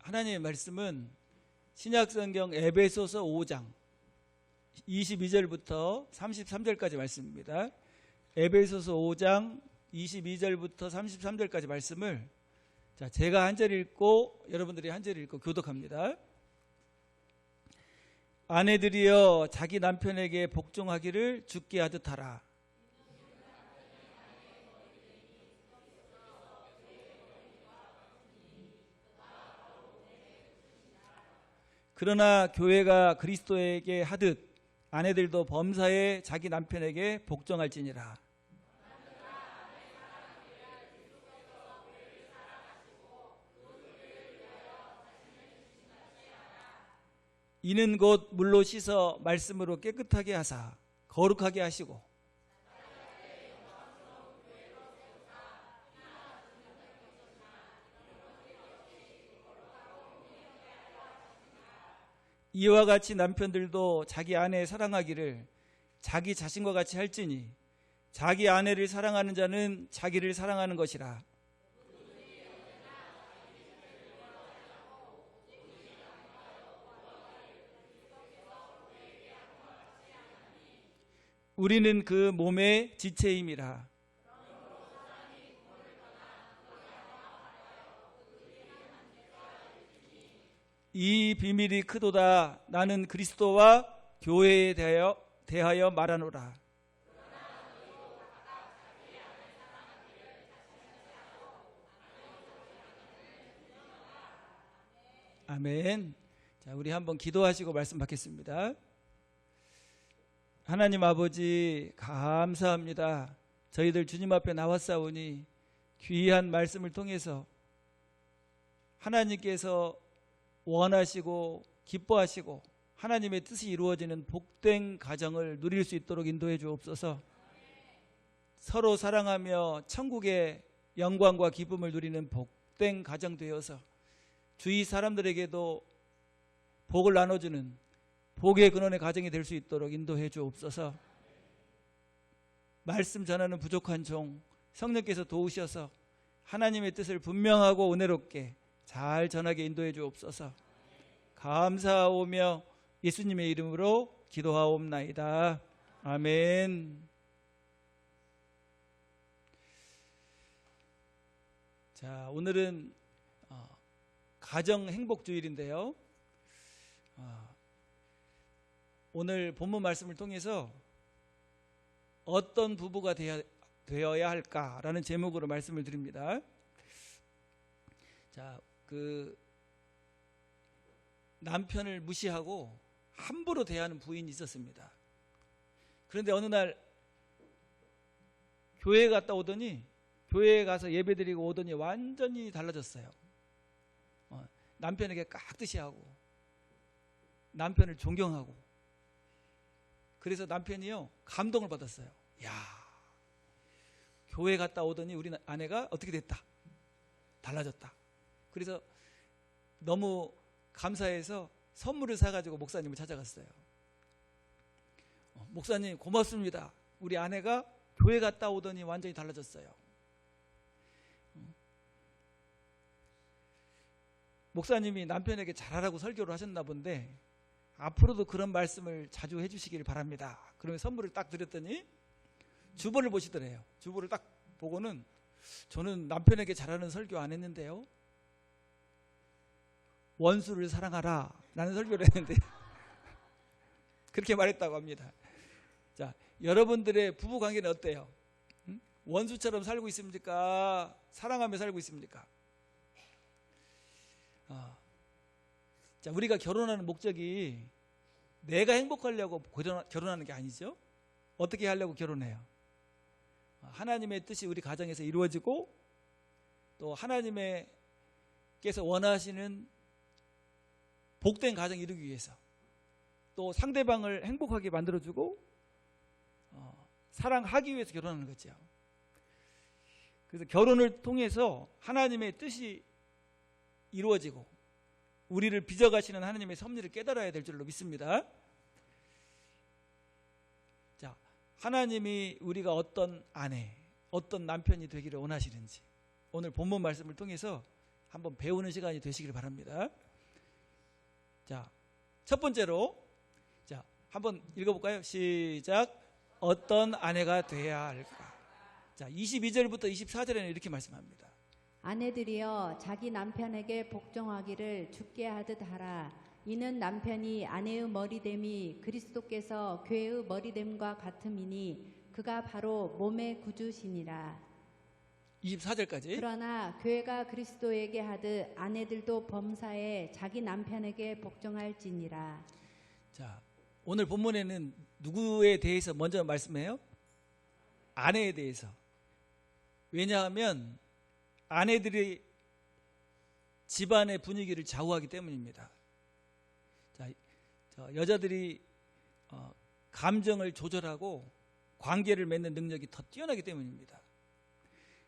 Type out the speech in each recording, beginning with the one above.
하나님의 말씀은 신약성경 에베소서 5장 22절부터 33절까지 말씀입니다. 에베소서 5장 22절부터 33절까지 말씀을 제가 한 절 읽고 여러분들이 한 절 읽고 교독합니다. 아내들이여 자기 남편에게 복종하기를 주께 하듯 하라. 그러나 교회가 그리스도에게 하듯 아내들도 범사에 자기 남편에게 복종할지니라. 이는 곧 물로 씻어 말씀으로 깨끗하게 하사 거룩하게 하시고 이와 같이 남편들도 자기 아내 사랑하기를 자기 자신과 같이 할지니 자기 아내를 사랑하는 자는 자기를 사랑하는 것이라. 우리는 그 몸의 지체임이라. 이 비밀이 크도다. 나는 그리스도와 교회에 대하여 말하노라. 아멘. 자, 우리 한번 기도하시고 말씀 받겠습니다. 하나님 아버지 감사합니다. 저희들 주님 앞에 나왔사오니 귀한 말씀을 통해서 하나님께서 원하시고 기뻐하시고 하나님의 뜻이 이루어지는 복된 가정을 누릴 수 있도록 인도해 주옵소서. 서로 사랑하며 천국의 영광과 기쁨을 누리는 복된 가정 되어서 주위 사람들에게도 복을 나눠주는 복의 근원의 가정이 될 수 있도록 인도해 주옵소서. 말씀 전하는 부족한 종 성령께서 도우셔서 하나님의 뜻을 분명하고 은혜롭게 잘 전하게 인도해 주옵소서. 감사하오며 예수님의 이름으로 기도하옵나이다. 아멘. 자, 오늘은 가정 행복 주일인데요. 오늘 본문 말씀을 통해서 어떤 부부가 되어야 할까라는 제목으로 말씀을 드립니다. 자, 남편을 무시하고 함부로 대하는 부인이 있었습니다. 그런데 어느 날 교회에 갔다 오더니 교회에 가서 예배드리고 오더니 완전히 달라졌어요. 남편에게 깍듯이 하고 남편을 존경하고 그래서 남편이요 감동을 받았어요. 야, 교회 갔다 오더니 우리 아내가 어떻게 됐다, 달라졌다. 그래서 너무 감사해서 선물을 사가지고 목사님을 찾아갔어요. 목사님 고맙습니다. 우리 아내가 교회 갔다 오더니 완전히 달라졌어요. 목사님이 남편에게 잘하라고 설교를 하셨나 본데 앞으로도 그런 말씀을 자주 해주시길 바랍니다. 그러면 선물을 딱 드렸더니 주보를 보시더래요. 주보를 딱 보고는 저는 남편에게 잘하는 설교 안 했는데요, 원수를 사랑하라 라는 설교를 했는데 그렇게 말했다고 합니다. 자, 여러분들의 부부관계는 어때요? 원수처럼 살고 있습니까? 사랑하며 살고 있습니까? 자, 우리가 결혼하는 목적이 내가 행복하려고 결혼하는 게 아니죠. 어떻게 하려고 결혼해요? 하나님의 뜻이 우리 가정에서 이루어지고 또 하나님께서 원하시는 복된 가정 이루기 위해서 또 상대방을 행복하게 만들어주고 사랑하기 위해서 결혼하는 거죠. 그래서 결혼을 통해서 하나님의 뜻이 이루어지고 우리를 빚어가시는 하나님의 섭리를 깨달아야 될 줄로 믿습니다. 자, 하나님이 우리가 어떤 아내, 어떤 남편이 되기를 원하시는지 오늘 본문 말씀을 통해서 한번 배우는 시간이 되시길 바랍니다. 자, 첫 번째로 자, 한번 읽어볼까요? 시작. 어떤 아내가 돼야 할까? 자, 22절부터 24절에는 이렇게 말씀합니다. 아내들이여 자기 남편에게 복종하기를 주께 하듯 하라. 이는 남편이 아내의 머리됨이 그리스도께서 교회의 머리됨과 같음이니 그가 바로 몸의 구주시니라. 24절까지. 그러나 교회가 그리스도에게 하듯 아내들도 범사에 자기 남편에게 복종할지니라. 자, 오늘 본문에는 누구에 대해서 먼저 말씀해요? 아내에 대해서. 왜냐하면 아내들이 집안의 분위기를 좌우하기 때문입니다. 자, 여자들이 감정을 조절하고 관계를 맺는 능력이 더 뛰어나기 때문입니다.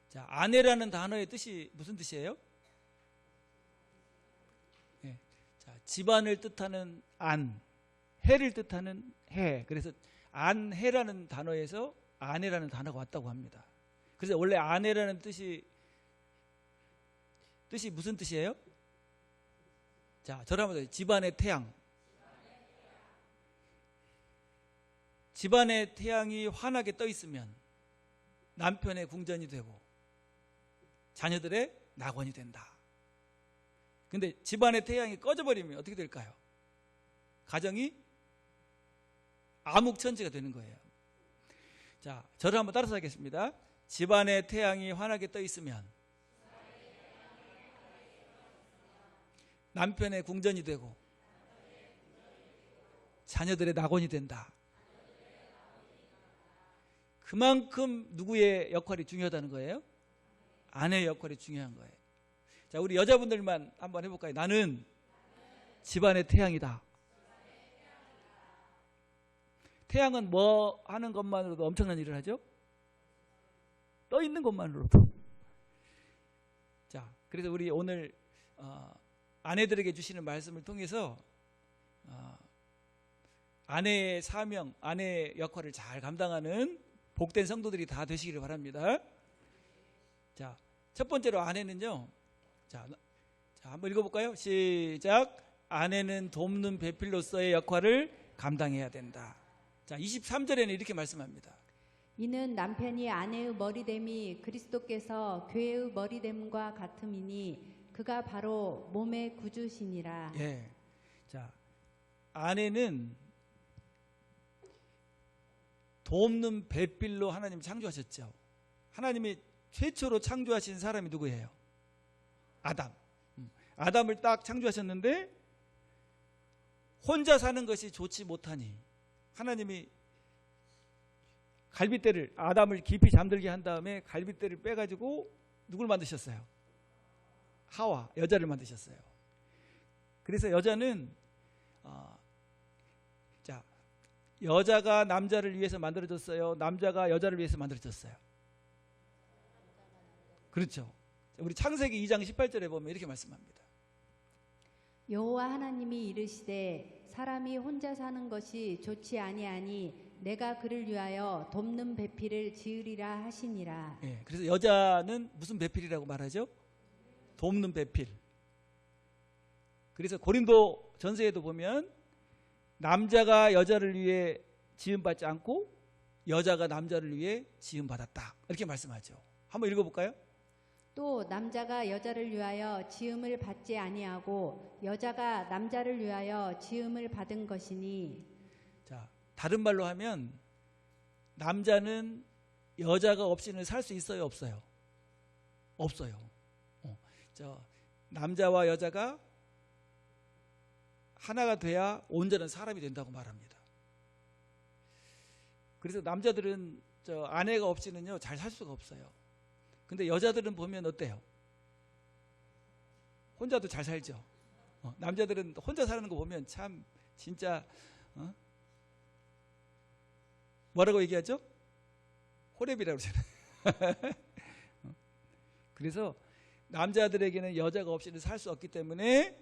자, 아내라는 단어의 뜻이 무슨 뜻이에요? 네. 자, 집안을 뜻하는 안, 해를 뜻하는 해. 그래서 안해라는 단어에서 아내라는 단어가 왔다고 합니다. 그래서 원래 아내라는 뜻이 무슨 뜻이에요? 자, 저를 한번 보세요. 집안의 태양. 집안의 태양이 환하게 떠 있으면 남편의 궁전이 되고 자녀들의 낙원이 된다. 근데 집안의 태양이 꺼져버리면 어떻게 될까요? 가정이 암흑천지가 되는 거예요. 자, 저를 한번 따라서 하겠습니다. 집안의 태양이 환하게 떠 있으면 남편의 궁전이 되고 자녀들의 낙원이 된다. 그만큼 누구의 역할이 중요하다는 거예요? 아내의 역할이 중요한 거예요. 자, 우리 여자분들만 한번 해볼까요? 나는 집안의 태양이다. 태양은 뭐 하는 것만으로도 엄청난 일을 하죠? 떠 있는 것만으로도. 자, 그래서 우리 오늘 아내들에게 주시는 말씀을 통해서 아내의 사명, 아내의 역할을 잘 감당하는 복된 성도들이 다 되시기를 바랍니다. 자, 첫 번째로 아내는요. 자, 한번 읽어볼까요? 시작. 아내는 돕는 배필로서의 역할을 감당해야 된다. 자, 23절에는 이렇게 말씀합니다. 이는 남편이 아내의 머리됨이 그리스도께서 교회의 머리됨과 같음이니 그가 바로 몸의 구주시니라. 예. 자, 아내는 돕는 배필로 하나님 창조하셨죠. 하나님이 최초로 창조하신 사람이 누구예요? 아담. 아담을 딱 창조하셨는데 혼자 사는 것이 좋지 못하니 하나님이 갈빗대를, 아담을 깊이 잠들게 한 다음에 갈빗대를 빼가지고 누굴 만드셨어요? 하와, 여자를 만드셨어요. 그래서 여자는 자, 여자가 남자를 위해서 만들어졌어요? 남자가 여자를 위해서 만들어졌어요? 그렇죠. 우리 창세기 2장 18절에 보면 이렇게 말씀합니다. 여호와 하나님이 이르시되 사람이 혼자 사는 것이 좋지 아니하니 내가 그를 위하여 돕는 배필을 지으리라 하시니라. 예, 그래서 여자는 무슨 배필이라고 말하죠? 돕는 배필. 그래서 고린도 전서에도 보면 남자가 여자를 위해 지음받지 않고 여자가 남자를 위해 지음받았다. 이렇게 말씀하죠. 한번 읽어볼까요? 또 남자가 여자를 위하여 지음을 받지 아니하고 여자가 남자를 위하여 지음을 받은 것이니. 자, 다른 말로 하면 남자는 여자가 없이는 살 수 있어요, 없어요? 없어요. 남자와 여자가 하나가 돼야 온전한 사람이 된다고 말합니다. 그래서 남자들은 아내가 없이는요 잘 살 수가 없어요. 근데 여자들은 보면 어때요? 혼자도 잘 살죠. 남자들은 혼자 사는 거 보면 참 진짜 뭐라고 얘기하죠? 호랩이라고 그러잖아요. 그래서 남자들에게는 여자가 없이는 살 수 없기 때문에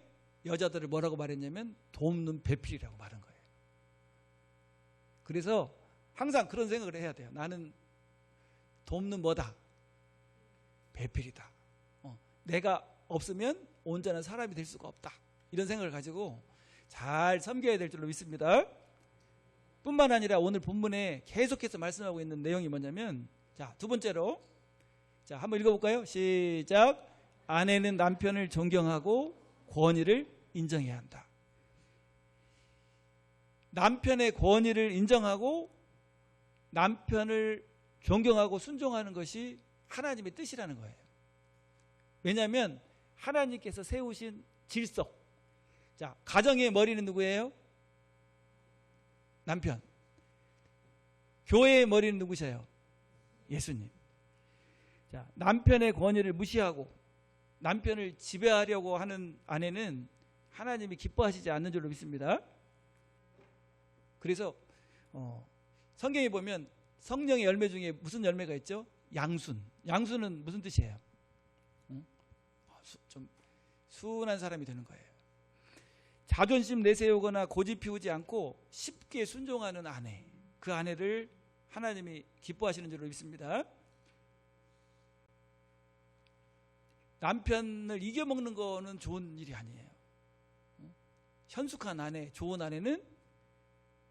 여자들을 뭐라고 말했냐면 돕는 배필이라고 말한 거예요. 그래서 항상 그런 생각을 해야 돼요. 나는 돕는 뭐다? 배필이다. 내가 없으면 온전한 사람이 될 수가 없다. 이런 생각을 가지고 잘 섬겨야 될 줄로 믿습니다. 뿐만 아니라 오늘 본문에 계속해서 말씀하고 있는 내용이 뭐냐면, 자, 두 번째로, 자, 한번 읽어볼까요? 시작. 아내는 남편을 존경하고 권위를 인정해야 한다. 남편의 권위를 인정하고 남편을 존경하고 순종하는 것이 하나님의 뜻이라는 거예요. 왜냐하면 하나님께서 세우신 질서. 자, 가정의 머리는 누구예요? 남편. 교회의 머리는 누구셔요? 예수님. 자, 남편의 권위를 무시하고 남편을 지배하려고 하는 아내는 하나님이 기뻐하시지 않는 줄로 믿습니다. 그래서 성경에 보면 성령의 열매 중에 무슨 열매가 있죠? 양순. 양순은 무슨 뜻이에요? 좀 순한 사람이 되는 거예요. 자존심 내세우거나 고집 피우지 않고 쉽게 순종하는 아내, 그 아내를 하나님이 기뻐하시는 줄로 믿습니다. 남편을 이겨먹는 거는 좋은 일이 아니에요. 현숙한 아내, 좋은 아내는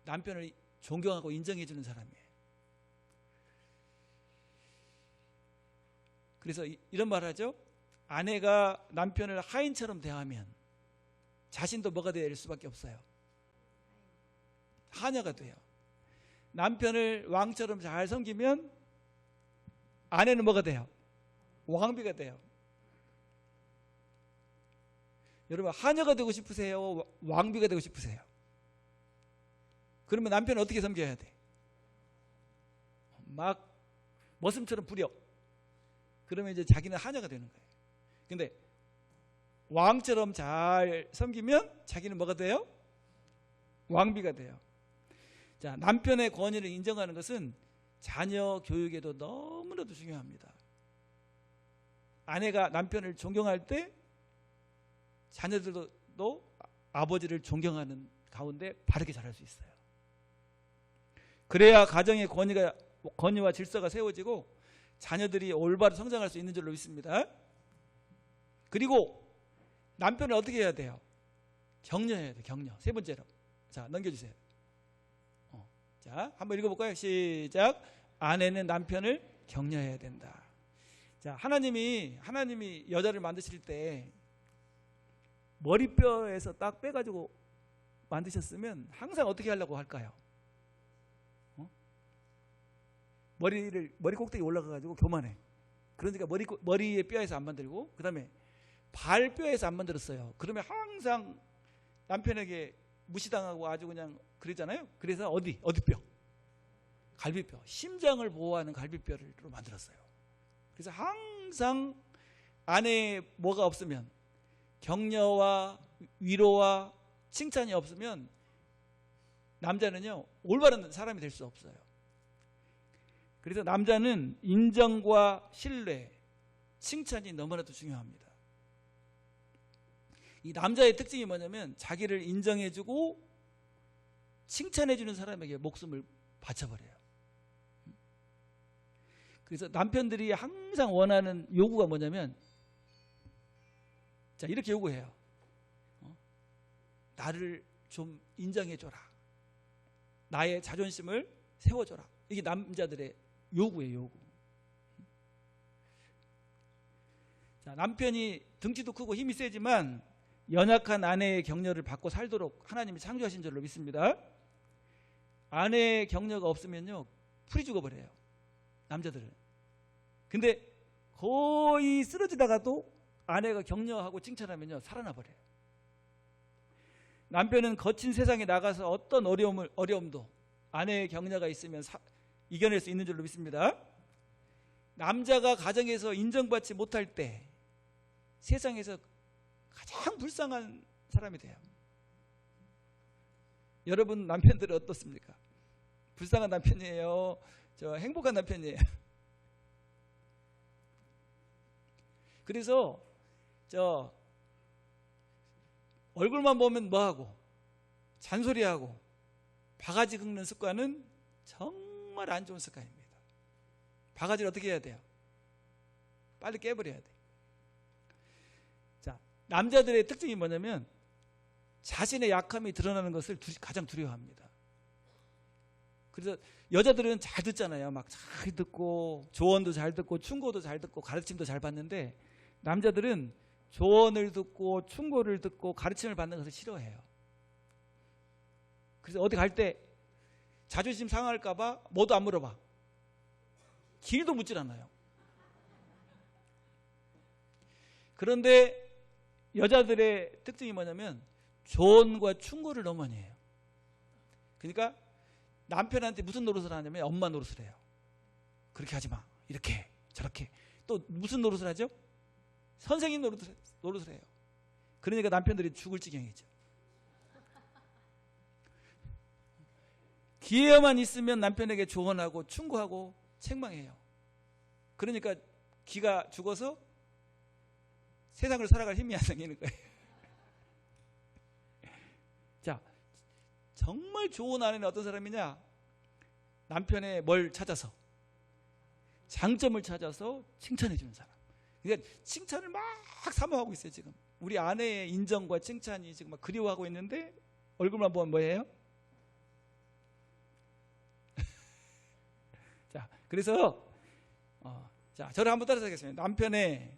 남편을 존경하고 인정해주는 사람이에요. 그래서 이런 말을 하죠. 아내가 남편을 하인처럼 대하면 자신도 뭐가 될 수밖에 없어요? 하녀가 돼요. 남편을 왕처럼 잘 섬기면 아내는 뭐가 돼요? 왕비가 돼요. 여러분, 하녀가 되고 싶으세요? 왕비가 되고 싶으세요? 그러면 남편은 어떻게 섬겨야 돼? 막 머슴처럼 부려. 그러면 이제 자기는 하녀가 되는 거예요. 근데 왕처럼 잘 섬기면 자기는 뭐가 돼요? 왕비가 돼요. 자, 남편의 권위를 인정하는 것은 자녀 교육에도 너무나도 중요합니다. 아내가 남편을 존경할 때 자녀들도 아버지를 존경하는 가운데 바르게 자랄 수 있어요. 그래야 가정의 권위와 질서가 세워지고 자녀들이 올바로 성장할 수 있는 줄로 믿습니다. 그리고 남편을 어떻게 해야 돼요? 격려해야 돼요. 격려. 세 번째로. 자, 넘겨주세요. 자, 한번 읽어볼까요? 시작. 아내는 남편을 격려해야 된다. 자, 하나님이 여자를 만드실 때 머리뼈에서 딱 빼가지고 만드셨으면 항상 어떻게 하려고 할까요? 머리 꼭대기 올라가가지고 교만해. 그러니까 머리의 뼈에서 안 만들고, 그 다음에 발뼈에서 안 만들었어요. 그러면 항상 남편에게 무시당하고 아주 그냥 그러잖아요. 그래서 어디 뼈? 갈비뼈. 심장을 보호하는 갈비뼈를 만들었어요. 그래서 항상 아내에 뭐가 없으면, 격려와 위로와 칭찬이 없으면 남자는요 올바른 사람이 될 수 없어요. 그래서 남자는 인정과 신뢰, 칭찬이 너무나도 중요합니다. 이 남자의 특징이 뭐냐면 자기를 인정해주고 칭찬해주는 사람에게 목숨을 바쳐버려요. 그래서 남편들이 항상 원하는 요구가 뭐냐면, 자, 이렇게 요구해요. 나를 좀 인정해줘라. 나의 자존심을 세워줘라. 이게 남자들의 요구예요, 요구. 자, 남편이 등치도 크고 힘이 세지만 연약한 아내의 격려를 받고 살도록 하나님이 창조하신 줄로 믿습니다. 아내의 격려가 없으면요 풀이 죽어버려요, 남자들은. 근데 거의 쓰러지다가도 아내가 격려하고 칭찬하면요 살아나 버려요. 남편은 거친 세상에 나가서 어떤 어려움도 아내의 격려가 있으면 이겨낼 수 있는 줄로 믿습니다. 남자가 가정에서 인정받지 못할 때 세상에서 가장 불쌍한 사람이 돼요. 여러분 남편들은 어떻습니까? 불쌍한 남편이에요? 저 행복한 남편이에요? 그래서 저 얼굴만 보면 뭐하고 잔소리하고 바가지 긁는 습관은 정말 안 좋은 습관입니다. 바가지를 어떻게 해야 돼요? 빨리 깨버려야 돼. 남자들의 특징이 뭐냐면 자신의 약함이 드러나는 것을 가장 두려워합니다. 그래서 여자들은 잘 듣잖아요. 막 잘 듣고 조언도 잘 듣고 충고도 잘 듣고 가르침도 잘 받는데 남자들은 조언을 듣고 충고를 듣고 가르침을 받는 것을 싫어해요. 그래서 어디 갈 때 자존심 상할까 봐 뭐도 안 물어봐. 길도 묻질 않아요. 그런데 여자들의 특징이 뭐냐면 조언과 충고를 너무 많이 해요. 그러니까 남편한테 무슨 노릇을 하냐면 엄마 노릇을 해요. 그렇게 하지 마. 이렇게 저렇게. 또 무슨 노릇을 하죠? 선생님 노릇을 해요. 그러니까 남편들이 죽을 지경이죠. 기회만 있으면 남편에게 조언하고 충고하고 책망해요. 그러니까 기가 죽어서 세상을 살아갈 힘이 안 생기는 거예요. 자, 정말 좋은 아내는 어떤 사람이냐? 남편의 뭘 찾아서, 장점을 찾아서 칭찬해 주는 사람. 그러니까 칭찬을 막 사모하고 있어요. 지금 우리 아내의 인정과 칭찬이 지금 막 그리워하고 있는데 얼굴만 보면 뭐예요? 자, 그래서 자, 저를 한번 따라서 하겠습니다. 남편의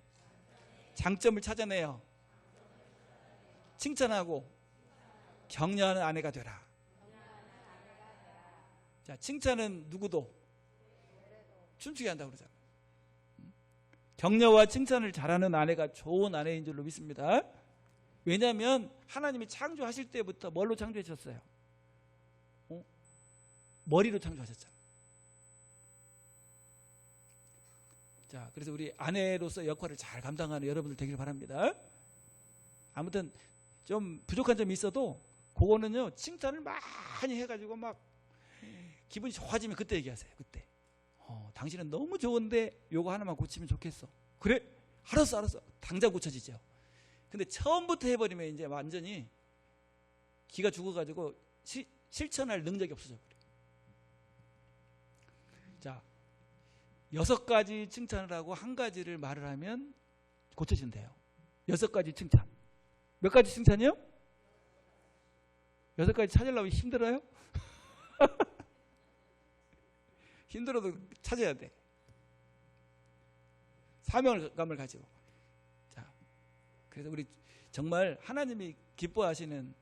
장점을 찾아내요. 칭찬하고 격려하는 아내가 되라. 자, 칭찬은 누구도 춤추게 한다고 그러잖아요. 격려와 칭찬을 잘하는 아내가 좋은 아내인 줄로 믿습니다. 왜냐하면 하나님이 창조하실 때부터 뭘로 창조하셨어요? 머리로 창조하셨잖아요. 자, 그래서 우리 아내로서 역할을 잘 감당하는 여러분들 되길 바랍니다. 아무튼 좀 부족한 점이 있어도 그거는요, 칭찬을 많이 해가지고 막 기분이 좋아지면 그때 얘기하세요. 그때 당신은 너무 좋은데 요거 하나만 고치면 좋겠어. 그래? 알았어. 당장 고쳐지죠. 근데 처음부터 해버리면 이제 완전히 기가 죽어가지고 실천할 능력이 없어져 버려요. 자, 6가지 칭찬을 하고 1가지를 말을 하면 고쳐진대요. 6가지 칭찬. 몇 가지 칭찬이요? 6가지 찾으려면 힘들어요? 힘들어도 찾아야 돼. 사명감을 가지고. 자, 그래서 우리 정말 하나님이 기뻐하시는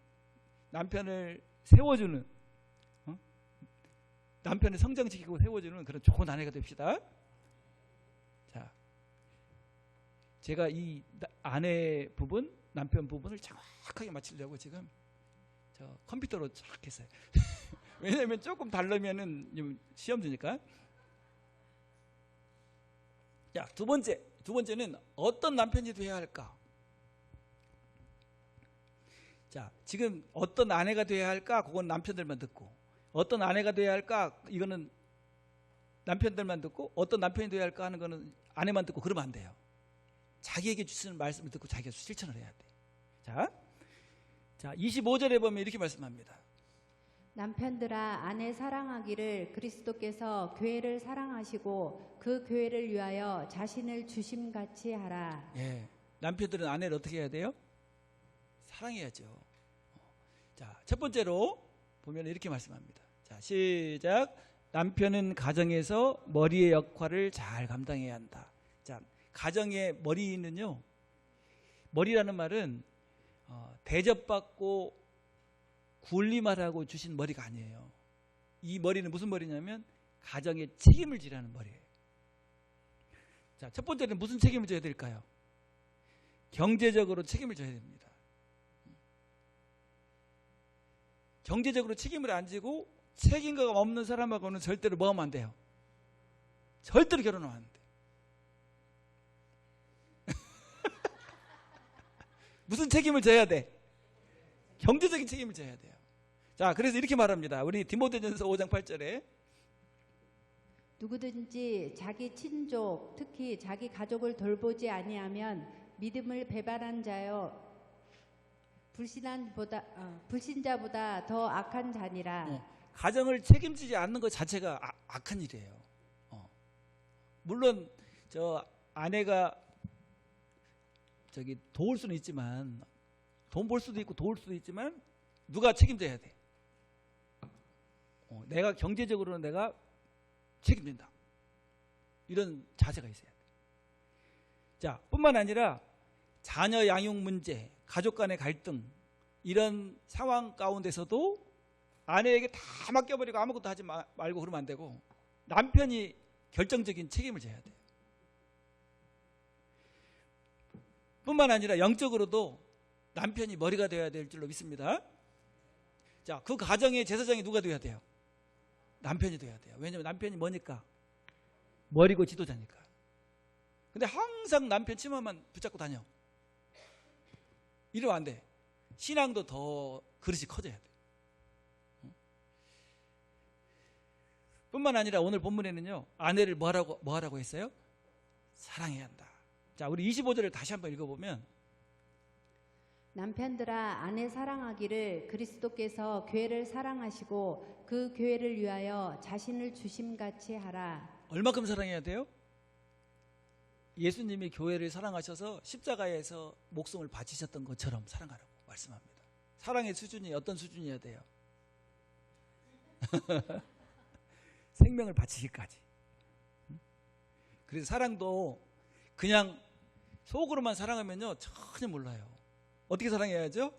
남편을 세워주는, 남편을 성장시키고 세워주는 그런 좋은 아내가 됩시다. 자, 제가 이 아내 부분, 남편 부분을 정확하게 맞추려고 지금 저 컴퓨터로 쫙 했어요. 왜냐하면 조금 다르면은 시험 드니까. 자, 두 번째는 어떤 남편이 되어야 할까? 자, 지금 어떤 아내가 되어야 할까? 그건 남편들만 듣고, 어떤 아내가 되어야 할까? 이거는 남편들만 듣고, 어떤 남편이 되어야 할까 하는 거는 아내만 듣고 그러면 안 돼요. 자기에게 주시는 말씀을 듣고 자기가 실천을 해야 돼. 자, 25절에 보면 이렇게 말씀합니다. 남편들아, 아내 사랑하기를 그리스도께서 교회를 사랑하시고 그 교회를 위하여 자신을 주심같이 하라. 예, 남편들은 아내를 어떻게 해야 돼요? 사랑해야죠. 자, 첫 번째로 보면 이렇게 말씀합니다. 자, 시작. 남편은 가정에서 머리의 역할을 잘 감당해야 한다. 자, 가정의 머리는요, 머리라는 말은 대접받고 군림하라고 주신 머리가 아니에요. 이 머리는 무슨 머리냐면 가정의 책임을 지라는 머리예요. 자, 첫 번째는 무슨 책임을 져야 될까요? 경제적으로 책임을 져야 됩니다. 경제적으로 책임을 안 지고 책임감 없는 사람하고는 절대로 뭐 하면 안 돼요? 절대로 결혼하면 안 돼. 무슨 책임을 져야 돼? 경제적인 책임을 져야 돼요. 자, 그래서 이렇게 말합니다. 우리 디모데전서 5장 8절에 누구든지 자기 친족, 특히 자기 가족을 돌보지 아니하면 믿음을 배반한 자여 불신자보다 더 악한 자니라. 가정을 책임지지 않는 것 자체가 악한 일이에요. 물론 저 아내가 도울 수는 있지만, 돈 벌 수도 있고 도울 수도 있지만 누가 책임져야 돼. 내가 경제적으로는 내가 책임진다. 이런 자세가 있어야 돼. 자, 뿐만 아니라 자녀 양육 문제, 가족 간의 갈등, 이런 상황 가운데서도 아내에게 다 맡겨버리고 아무것도 하지 말고 그러면 안 되고 남편이 결정적인 책임을 져야 돼요. 뿐만 아니라 영적으로도 남편이 머리가 되어야 될 줄로 믿습니다. 자, 그 가정의 제사장이 누가 되어야 돼요? 남편이 되어야 돼요. 왜냐하면 남편이 뭐니까? 머리고 지도자니까. 근데 항상 남편 치마만 붙잡고 다녀. 이러면 안 돼. 신앙도 더 그릇이 커져야 돼. 뿐만 아니라 오늘 본문에는요, 아내를 뭐 하라고 했어요? 사랑해야 한다. 자, 우리 25절을 다시 한번 읽어보면, 남편들아 아내 사랑하기를 그리스도께서 교회를 사랑하시고 그 교회를 위하여 자신을 주심같이 하라. 얼마큼 사랑해야 돼요? 예수님이 교회를 사랑하셔서 십자가에서 목숨을 바치셨던 것처럼 사랑하라고 말씀합니다. 사랑의 수준이 어떤 수준이어야 돼요? 생명을 바치기까지. 그래서 사랑도 그냥 속으로만 사랑하면요 전혀 몰라요. 어떻게 사랑해야죠?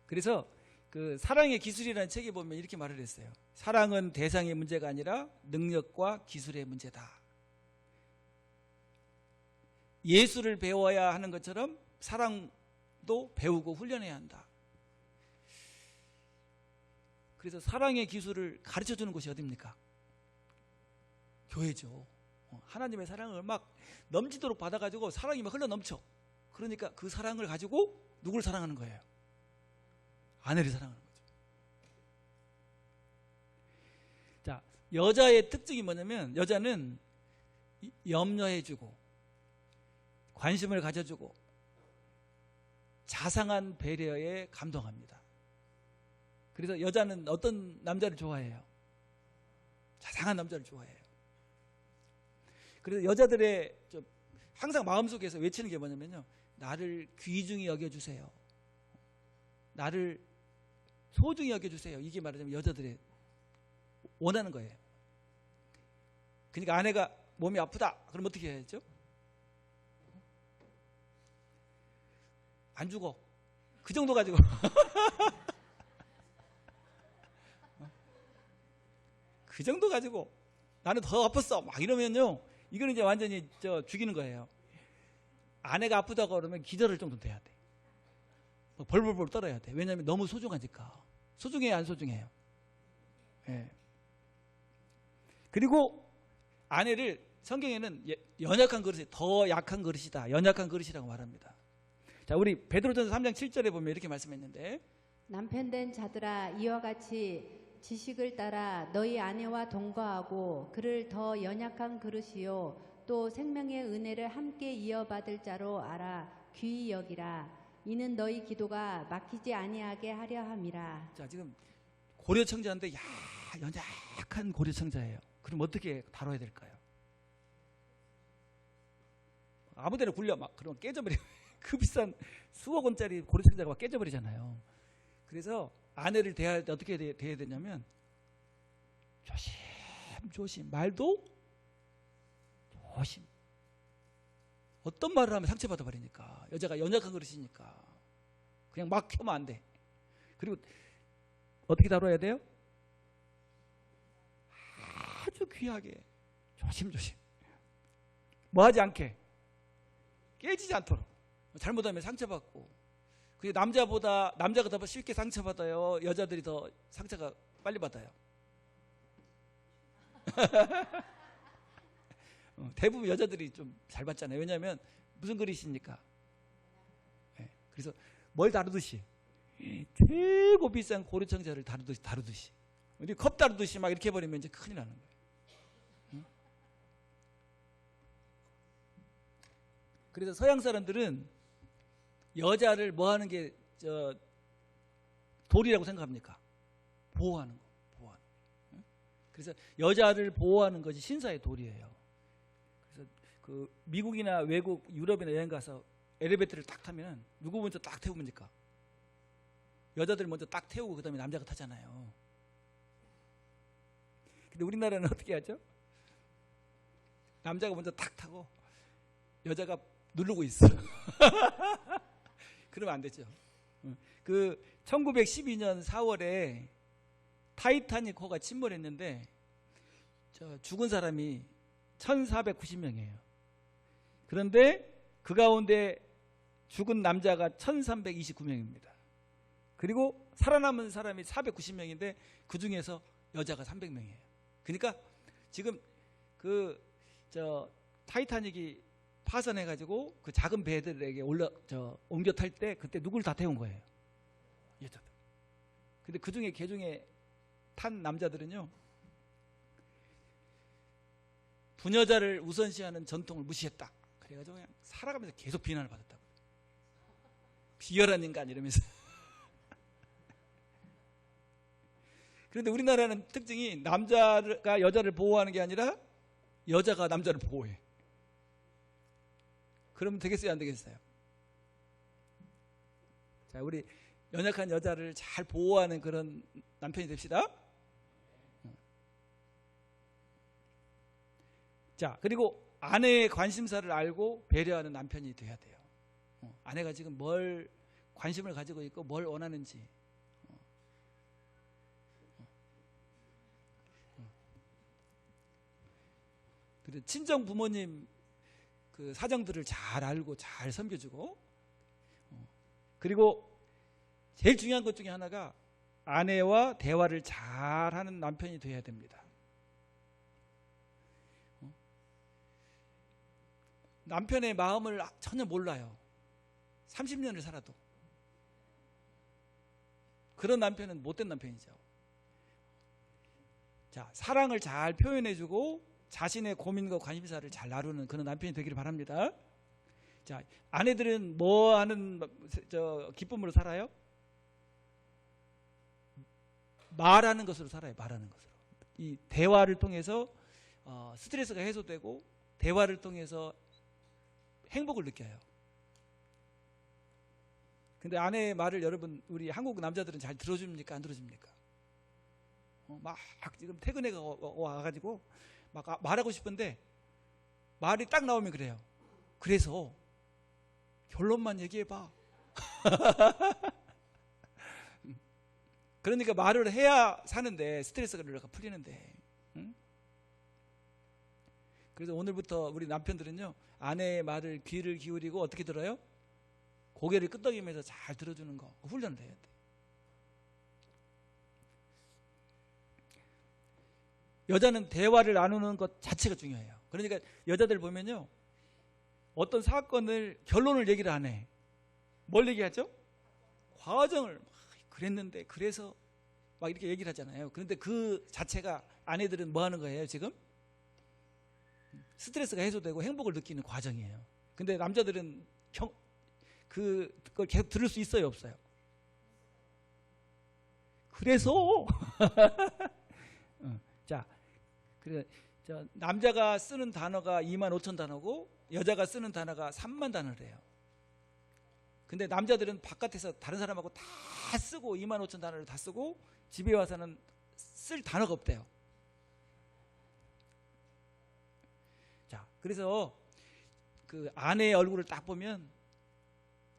그래서 그 사랑의 기술이라는 책에 보면 이렇게 말을 했어요. 사랑은 대상의 문제가 아니라 능력과 기술의 문제다. 예술을 배워야 하는 것처럼 사랑도 배우고 훈련해야 한다. 그래서 사랑의 기술을 가르쳐주는 곳이 어디입니까? 교회죠. 하나님의 사랑을 막 넘치도록 받아가지고 사랑이 막 흘러넘쳐. 그러니까 그 사랑을 가지고 누구를 사랑하는 거예요? 아내를 사랑하는 거죠. 자, 여자의 특징이 뭐냐면 여자는 염려해주고 관심을 가져주고 자상한 배려에 감동합니다. 그래서 여자는 어떤 남자를 좋아해요? 자상한 남자를 좋아해요. 그래서 여자들의 항상 마음속에서 외치는 게 뭐냐면요, 나를 귀중히 여겨주세요. 나를 소중히 여겨주세요. 이게 말하자면 여자들의 원하는 거예요. 그러니까 아내가 몸이 아프다 그럼 어떻게 해야죠? 안 죽어. 그 정도 가지고 그 정도 가지고 나는 더 아팠어 막 이러면요, 이거는 이제 완전히 죽이는 거예요. 아내가 아프다고 그러면 기절할 정도 돼야 돼. 벌벌벌 떨어야 돼. 왜냐하면 너무 소중하니까. 소중해요, 안 소중해요? 예. 그리고 아내를 성경에는 연약한 그릇이 더 약한 그릇이다, 연약한 그릇이라고 말합니다. 자, 우리 베드로전서 3장 7절에 보면 이렇게 말씀했는데, 남편된 자들아 이와 같이 지식을 따라 너희 아내와 동거하고 그를 더 연약한 그릇이요 또 생명의 은혜를 함께 이어받을 자로 알아 귀히 여기라. 이는 너희 기도가 막히지 아니하게 하려 함이라. 자, 지금 고려청자인데 연약한 고려청자예요. 그럼 어떻게 다뤄야 될까요? 아무데나 굴려 막 그러면 깨져버려. 그 비싼 수억 원짜리 고려청자가 막 깨져버리잖아요. 그래서 아내를 대할 때 어떻게 대해야 되냐면 조심, 말도 조심. 어떤 말을 하면 상처받아 버리니까. 여자가 연약한 그릇이니까 그냥 막 켜면 안 돼. 그리고 어떻게 다뤄야 돼요? 아주 귀하게 조심조심, 뭐 하지 않게, 깨지지 않도록. 잘못하면 상처받고. 그리고 남자가 더 쉽게 상처받아요, 여자들이 더 상처가 빨리 받아요? 대부분 여자들이 좀 잘 받잖아요. 왜냐하면 무슨 그릇이니까. 네. 그래서 뭘 다루듯이, 최고 비싼 고려청자를 다루듯이 우리 컵 다루듯이 막 이렇게 해버리면 이제 큰일 나는 거예요. 응? 그래서 서양 사람들은 여자를 뭐 하는 게 도리라고 생각합니까? 보호하는 거. 그래서 여자를 보호하는 것이 신사의 도리예요. 그래서 그 미국이나 외국 유럽이나 여행 가서 엘리베이터를 딱 타면 누구 먼저 딱 태웁니까? 여자들 먼저 딱 태우고 그다음에 남자가 타잖아요. 근데 우리나라는 어떻게 하죠? 남자가 먼저 탁 타고 여자가 누르고 있어. 그러면 안 되죠. 그 1912년 4월에 타이타닉호가 침몰했는데 죽은 사람이 1490명이에요. 그런데 그 가운데 죽은 남자가 1329명입니다. 그리고 살아남은 사람이 490명인데 그 중에서 여자가 300명이에요. 그러니까 지금 타이타닉이 파손해가지고 그 작은 배들에게 옮겨 탈 때 그때 누굴 다 태운 거예요? 여자들. 근데 그 중에 개 중에 탄 남자들은요, 부녀자를 우선시하는 전통을 무시했다. 그래가지고 그냥 살아가면서 계속 비난을 받았다고. 비열한 인간 이러면서. 그런데 우리나라는 특징이 남자가 여자를 보호하는 게 아니라 여자가 남자를 보호해. 그러면 되겠어요, 안 되겠어요? 자, 우리 연약한 여자를 잘 보호하는 그런 남편이 됩시다. 자, 그리고 아내의 관심사를 알고 배려하는 남편이 돼야 돼요. 아내가 지금 뭘 관심을 가지고 있고 뭘 원하는지. 그리고 친정 부모님 그 사정들을 잘 알고 잘 섬겨주고, 그리고 제일 중요한 것 중에 하나가 아내와 대화를 잘하는 남편이 돼야 됩니다. 남편의 마음을 전혀 몰라요. 30년을 살아도. 그런 남편은 못된 남편이죠. 자, 사랑을 잘 표현해주고 자신의 고민과 관심사를 잘 나누는 그런 남편이 되기를 바랍니다. 자, 아내들은 뭐 하는 기쁨으로 살아요? 말하는 것으로 살아요. 말하는 것으로. 이 대화를 통해서 스트레스가 해소되고 대화를 통해서 행복을 느껴요. 근데 아내의 말을 여러분, 우리 한국 남자들은 잘 들어줍니까? 안 들어줍니까? 막 지금 퇴근해 와가지고 막 말하고 싶은데 말이 딱 나오면 그래요. 그래서 결론만 얘기해봐. 그러니까 말을 해야 사는데, 스트레스가 풀리는데. 응? 그래서 오늘부터 우리 남편들은요, 아내의 말을 귀를 기울이고 어떻게 들어요? 고개를 끄덕이면서 잘 들어주는 거 훈련을 해야 돼. 여자는 대화를 나누는 것 자체가 중요해요. 그러니까 여자들 보면요, 어떤 사건을 결론을 얘기를 안 해. 뭘 얘기하죠? 과정을 그랬는데 그래서 막 이렇게 얘기를 하잖아요. 그런데 그 자체가 아내들은 뭐 하는 거예요 지금? 스트레스가 해소되고 행복을 느끼는 과정이에요. 근데 남자들은 그걸 계속 들을 수 있어요, 없어요? 그래서 자, 그래, 남자가 쓰는 단어가 25,000 단어고 여자가 쓰는 단어가 3만 단어래요. 근데 남자들은 바깥에서 다른 사람하고 다 쓰고 25,000 단어를 다 쓰고 집에 와서는 쓸 단어가 없대요. 자, 그래서 그 아내의 얼굴을 딱 보면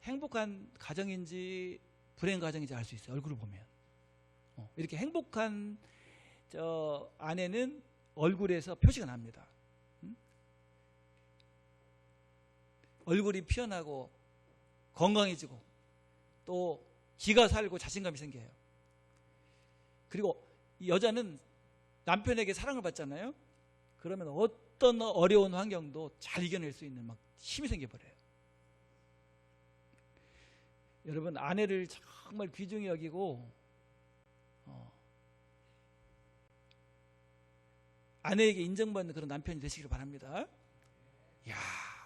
행복한 가정인지 불행 가정인지 알 수 있어요. 얼굴을 보면. 이렇게 행복한 아내는 얼굴에서 표시가 납니다. 얼굴이 피어나고 건강해지고 또 기가 살고 자신감이 생겨요. 그리고 이 여자는 남편에게 사랑을 받잖아요. 그러면 어떤 어려운 환경도 잘 이겨낼 수 있는 막 힘이 생겨버려요. 여러분, 아내를 정말 귀중히 여기고 아내에게 인정받는 그런 남편이 되시길 바랍니다. 이야,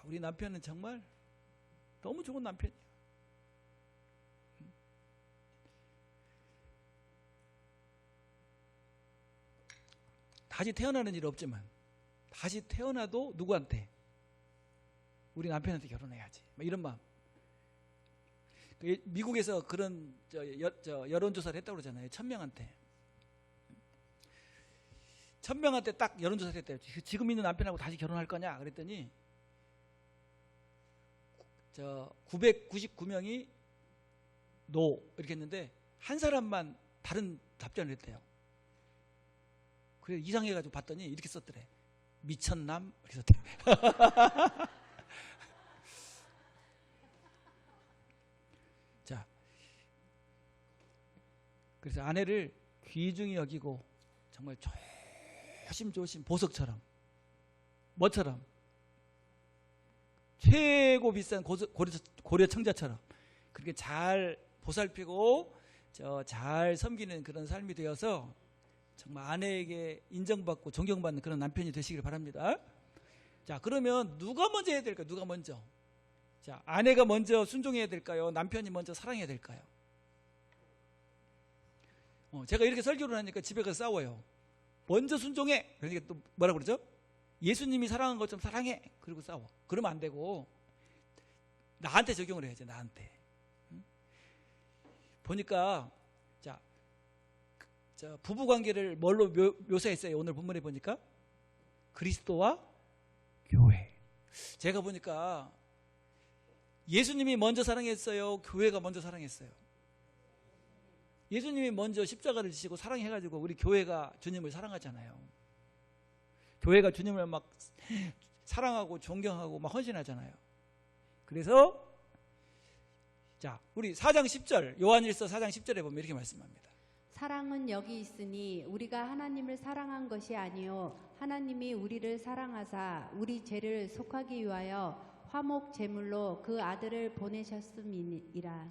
우리 남편은 정말 너무 좋은 남편이야. 다시 태어나는 일 없지만 다시 태어나도 누구한테? 우리 남편한테 결혼해야지. 뭐 이런 마음. 미국에서 그런 여론조사를 했다고 그러잖아요. 1000명한테. 1000명한테 딱 여론조사를 했대요. 지금 있는 남편하고 다시 결혼할 거냐? 그랬더니 999명이 노 이렇게 했는데 한 사람만 다른 답변을 했대요. 그래서 이상해가지고 봤더니 이렇게 썼더래. 미천남 이렇게 썼대. 자, 그래서 아내를 귀중히 여기고 정말 조심조심 보석처럼 뭐처럼 최고 비싼 고려 청자처럼 그렇게 잘 보살피고 잘 섬기는 그런 삶이 되어서 정말 아내에게 인정받고 존경받는 그런 남편이 되시길 바랍니다. 자, 그러면 누가 먼저 해야 될까요? 누가 먼저? 자, 아내가 먼저 순종해야 될까요? 남편이 먼저 사랑해야 될까요? 제가 이렇게 설교를 하니까 집에 가서 싸워요. 먼저 순종해. 그러니까 또 뭐라고 그러죠? 예수님이 사랑한 것처럼 사랑해. 그리고 싸워. 그러면 안 되고 나한테 적용을 해야지. 나한테. 보니까 자, 부부 관계를 뭘로 묘사했어요? 오늘 본문에 보니까 그리스도와 교회. 제가 보니까 예수님이 먼저 사랑했어요? 교회가 먼저 사랑했어요? 예수님이 먼저 십자가를 지시고 사랑해가지고 우리 교회가 주님을 사랑하잖아요. 교회가 주님을 막 사랑하고 존경하고 막 헌신하잖아요. 그래서 자, 우리 4장 10절 요한일서 4장 10절에 보면 이렇게 말씀합니다. 사랑은 여기 있으니 우리가 하나님을 사랑한 것이 아니요 하나님이 우리를 사랑하사 우리 죄를 속하기 위하여 화목 제물로 그 아들을 보내셨음이니라.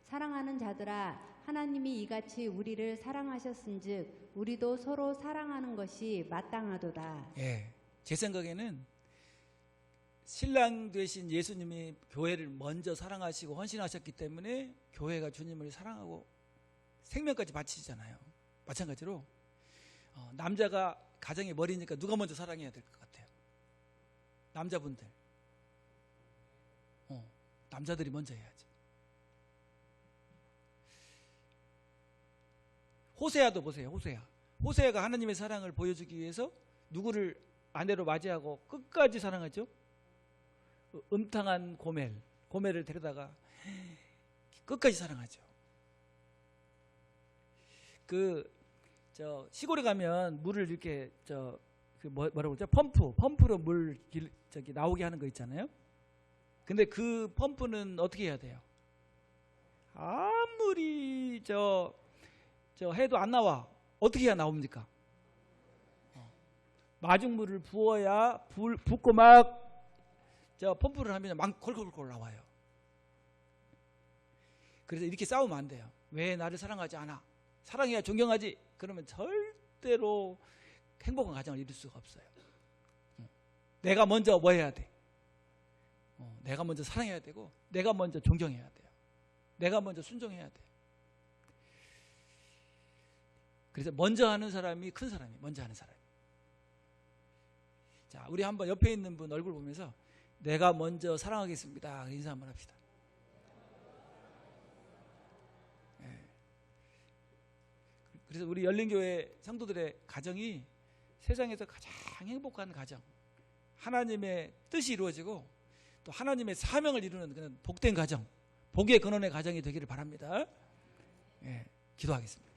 사랑하는 자들아 하나님이 이같이 우리를 사랑하셨은즉 우리도 서로 사랑하는 것이 마땅하도다. 예, 제 생각에는 신랑 되신 예수님이 교회를 먼저 사랑하시고 헌신하셨기 때문에 교회가 주님을 사랑하고 생명까지 바치잖아요. 마찬가지로 남자가 가정의 머리니까 누가 먼저 사랑해야 될 것 같아요? 남자분들. 남자들이 먼저 해야지. 호세아도 보세요. 호세아가 하나님의 사랑을 보여주기 위해서 누구를 아내로 맞이하고 끝까지 사랑하죠? 음탕한 고멜을 데려다가 끝까지 사랑하죠. 시골에 가면 물을 이렇게 뭐라고 그러죠? 펌프로 물 나오게 하는 거 있잖아요. 근데 그 펌프는 어떻게 해야 돼요? 아무리 해도 안 나와. 어떻게 해야 나옵니까? 마중물을 부어야 붓고 막 펌프를 하면 막 콜콜콜 나와요. 그래서 이렇게 싸우면 안 돼요. 왜 나를 사랑하지 않아? 사랑해야 존경하지. 그러면 절대로 행복한 가정을 이룰 수가 없어요. 내가 먼저 뭐 해야 돼? 내가 먼저 사랑해야 되고 내가 먼저 존경해야 돼요. 내가 먼저 순종해야 돼요. 그래서 먼저 하는 사람이 큰 사람이 먼저 하는 사람이. 자, 우리 한번 옆에 있는 분 얼굴 보면서 내가 먼저 사랑하겠습니다. 인사 한번 합시다. 그래서 우리 열린교회 성도들의 가정이 세상에서 가장 행복한 가정, 하나님의 뜻이 이루어지고 또 하나님의 사명을 이루는 그런 복된 가정, 복의 근원의 가정이 되기를 바랍니다. 기도하겠습니다.